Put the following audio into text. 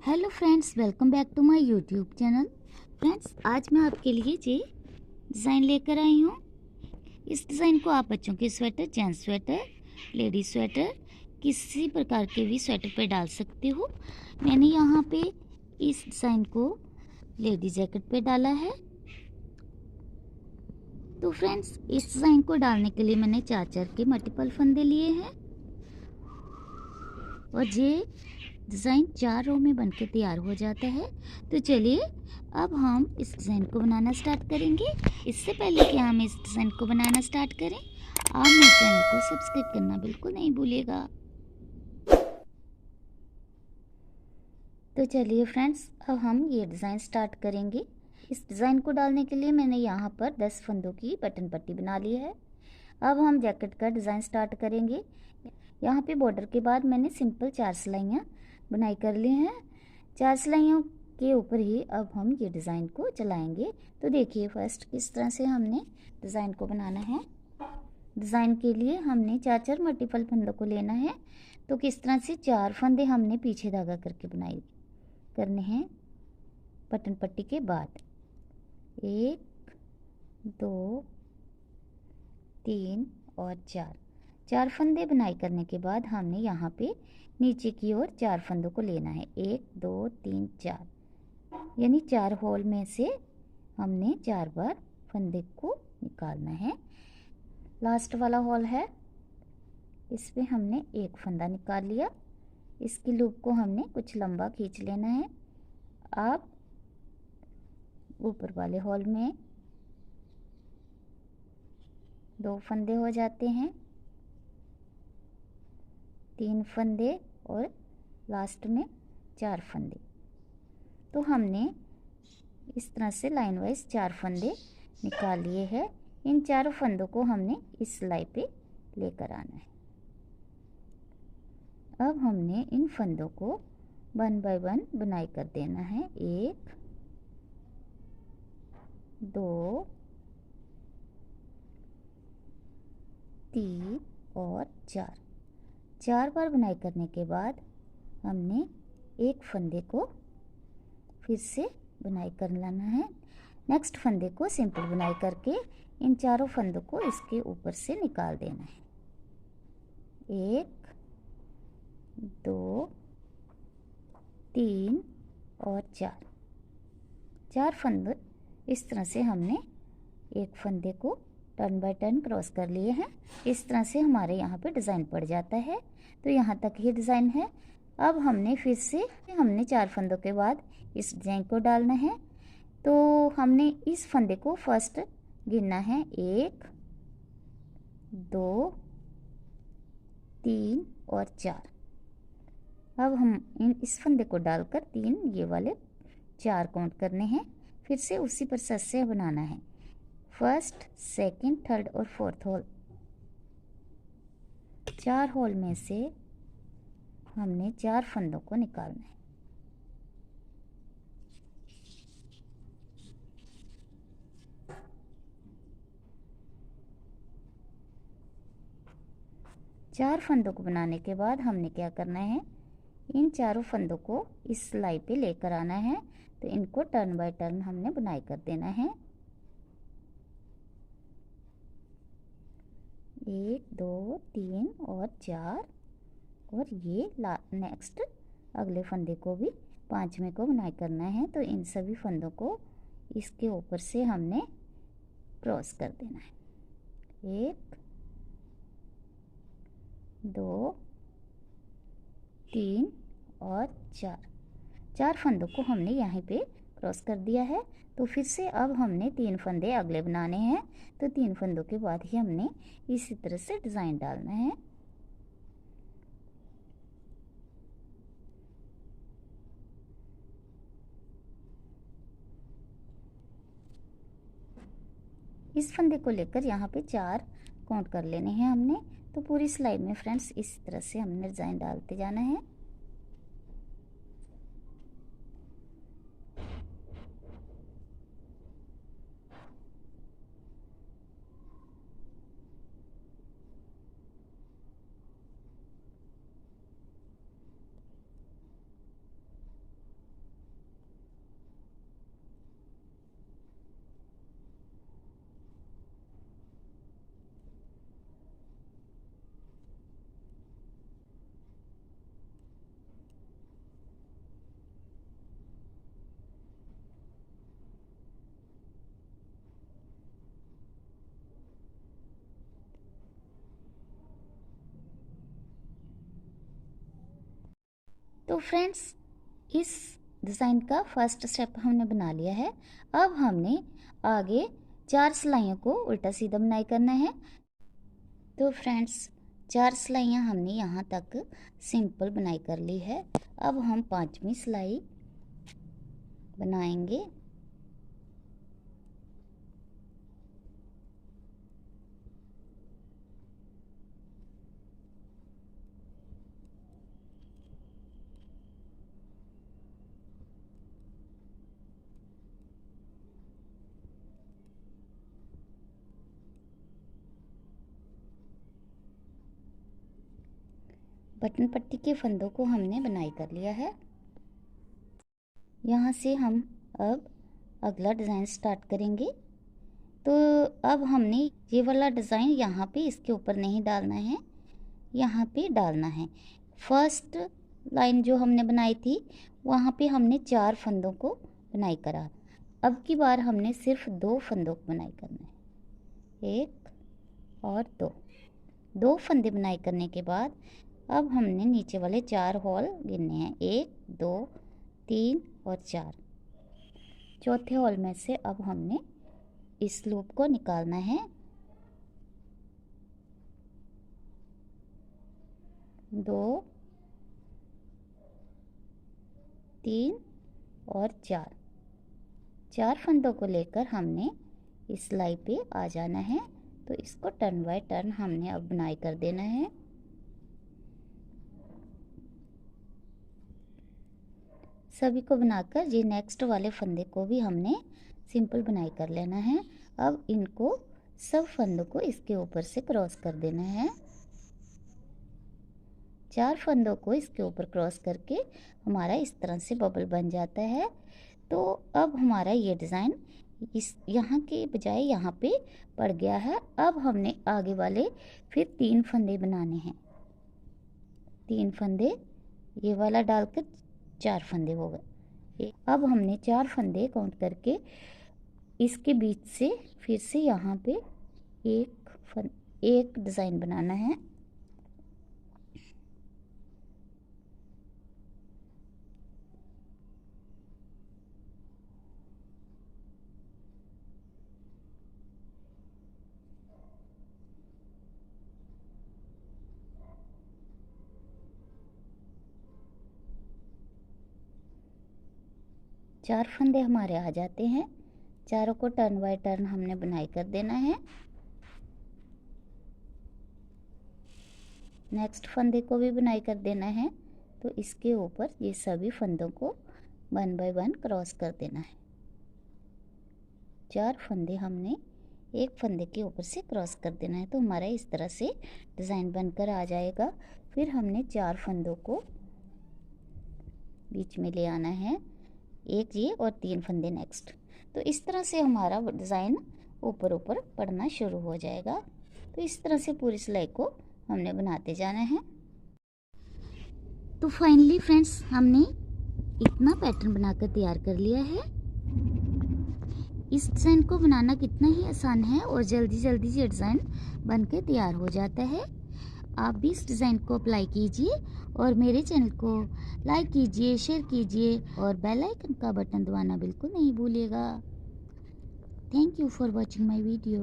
Hello friends, welcome back to my YouTube channel. Friends, आज मैं आपके लिए ये डिज़ाइन लेकर आई हूँ। इस डिज़ाइन को आप बच्चों के sweater, gents sweater, ladies sweater, किसी प्रकार के भी स्वेटर पे डाल सकते हो। मैंने यहाँ पे इस डिज़ाइन को लेडी जैकेट पे डाला है। तो फ्रेंड्स, इस डिज़ाइन को डालने के लिए मैंने 4 के मल्टीपल फंदे लिए हैं और ये डिज़ाइन 4 रो में बनके तैयार हो जाता है। तो चलिए अब हम इस डिज़ाइन को बनाना स्टार्ट करेंगे। इससे पहले कि हम इस डिज़ाइन को बनाना स्टार्ट करें, आप मेरे चैनल को सब्सक्राइब करना बिल्कुल नहीं भूलिएगा। तो चलिए फ्रेंड्स, अब हम ये डिज़ाइन स्टार्ट करेंगे। इस डिज़ाइन को डालने के लिए मैंने यहाँ पर 10 फंदों की बटन पट्टी बना ली है। अब हम जैकेट का डिज़ाइन स्टार्ट करेंगे। यहाँ पे बॉर्डर के बाद मैंने सिंपल 4 सिलाइयाँ बुनाई कर ली हैं। 4 सिलाइयों के ऊपर ही अब हम ये डिज़ाइन को चलाएंगे। तो देखिए फर्स्ट किस तरह से हमने डिज़ाइन को बनाना है। डिज़ाइन के लिए हमने 4 मल्टीपल फंदों को लेना है। तो किस तरह से 4 फंदे हमने पीछे धागा करके बुनाई करने हैं बटन पट्टी के बाद। 1 2 3 और 4 फंदे बुनाई करने के बाद हमने यहाँ पे नीचे की ओर 4 फंदों को लेना है। 1 2 3 4, यानी 4 होल में से हमने 4 बार फंदे को निकालना है। लास्ट वाला होल है, इसमें हमने एक फंदा निकाल लिया। इसकी लूप को हमने कुछ लंबा खींच लेना है। अब ऊपर वाले होल में 2 फंदे हो जाते हैं, 3 फंदे और लास्ट में 4 फंदे। तो हमने इस तरह से लाइन वाइज 4 फंदे निकाल लिए हैं। इन 4 फंदों को हमने इस सिलाई पे लेकर आना है। अब हमने इन फंदों को 1 बाय 1 बुनाई कर देना है। 1 2 3 और 4 बार बुनाई करने के बाद हमने एक फंदे को फिर से बुनाई कर लेना है। नेक्स्ट फंदे को सिंपल बुनाई करके इन 4 फंदों को इसके ऊपर से निकाल देना है। 1 2 3 और 4 फंदे इस तरह से हमने एक फंदे को टर्न बाय टर्न क्रॉस कर लिए हैं। इस तरह से हमारे यहाँ पे डिज़ाइन पड़ जाता है। तो यहाँ तक ये डिज़ाइन है। अब हमने फिर से 4 फंदों के बाद इस डिज़ाइन को डालना है। तो हमने इस फंदे को फर्स्ट गिनना है। 1 2 3 और 4। अब हम इस फंदे को डालकर 3 ये वाले 4 काउंट करने हैं। फिर से उसी प्रोसेस से बनाना है। फर्स्ट, सेकंड, थर्ड और फोर्थ होल। 4 होल में से हमने 4 फंदों को निकालना है। चार फंदों को बनाने के बाद हमने क्या करना है, इन चारों फंदों को इस सिलाई पे लेकर आना है। तो इनको टर्न बाय टर्न हमने बुनाई कर देना है। 1 2 3 और 4 और ये नेक्स्ट अगले फंदे को भी 5वें को बुनाई करना है। तो इन सभी फंदों को इसके ऊपर से हमने क्रॉस कर देना है। 1 2 3 और 4 फंदों को हमने यहाँ पे क्रॉस कर दिया है। तो फिर से अब हमने 3 फंदे अगले बनाने हैं। तो 3 फंदों के बाद ही हमने इसी तरह से डिज़ाइन डालना है। इस फंदे को लेकर यहाँ पे 4 काउंट कर लेने हैं हमने। तो पूरी सिलाई में फ्रेंड्स इस तरह से हमने डिज़ाइन डालते जाना है। तो फ्रेंड्स, इस डिज़ाइन का फर्स्ट स्टेप हमने बना लिया है। अब हमने आगे 4 सिलाइयों को उल्टा सीधा बुनाई करना है। तो फ्रेंड्स, 4 सिलाइयाँ हमने यहाँ तक सिंपल बुनाई कर ली है। अब हम 5वीं सिलाई बनाएंगे। बटन पट्टी के फंदों को हमने बुनाई कर लिया है। यहाँ से हम अब अगला डिज़ाइन स्टार्ट करेंगे। तो अब हमने ये वाला डिज़ाइन यहाँ पे इसके ऊपर नहीं डालना है, यहाँ पे डालना है। फर्स्ट लाइन जो हमने बनाई थी वहाँ पे हमने 4 फंदों को बुनाई करा। अब की बार हमने सिर्फ 2 फंदों को बुनाई करना है, 1 और 2 फंदे बुनाई करने के बाद अब हमने नीचे वाले 4 होल गिनने हैं, 1 2 3 और 4। चौथे होल में से अब हमने इस लूप को निकालना है। 2 3 और 4 फंदों को लेकर हमने इस सिलाई पे आ जाना है। तो इसको टर्न बाय टर्न हमने अब बुनाई कर देना है। सभी को बनाकर ये नेक्स्ट वाले फंदे को भी हमने सिंपल बुनाई कर लेना है। अब इनको सब फंदों को इसके ऊपर से क्रॉस कर देना है। 4 फंदों को इसके ऊपर क्रॉस करके हमारा इस तरह से बबल बन जाता है। तो अब हमारा ये डिज़ाइन इस यहाँ के बजाय यहाँ पे पड़ गया है। अब हमने आगे वाले फिर 3 फंदे बनाने हैं। 3 फंदे ये वाला डालकर 4 फंदे हो गए। अब हमने 4 फंदे काउंट करके इसके बीच से फिर से यहाँ पे एक डिज़ाइन बनाना है। चार फंदे हमारे आ जाते हैं। चारों को टर्न बाय टर्न हमने बुनाई कर देना है। नेक्स्ट फंदे को भी बुनाई कर देना है। तो इसके ऊपर ये सभी फंदों को 1 बाय 1 क्रॉस कर देना है। 4 फंदे हमने एक फंदे के ऊपर से क्रॉस कर देना है। तो हमारा इस तरह से डिज़ाइन बनकर आ जाएगा। फिर हमने 4 फंदों को बीच में ले आना है, एक ये और 3 फंदे नेक्स्ट। तो इस तरह से हमारा डिज़ाइन ऊपर ऊपर पड़ना शुरू हो जाएगा। तो इस तरह से पूरी सिलाई को हमने बनाते जाना है। तो फाइनली फ्रेंड्स, हमने इतना पैटर्न बनाकर तैयार कर लिया है। इस डिज़ाइन को बनाना कितना ही आसान है और जल्दी जल्दी ये डिज़ाइन बनकर तैयार हो जाता है। आप भी इस डिज़ाइन को अप्लाई कीजिए और मेरे चैनल को लाइक कीजिए, शेयर कीजिए और बेल आइकन का बटन दबाना बिल्कुल नहीं भूलिएगा। Thank you for watching my video.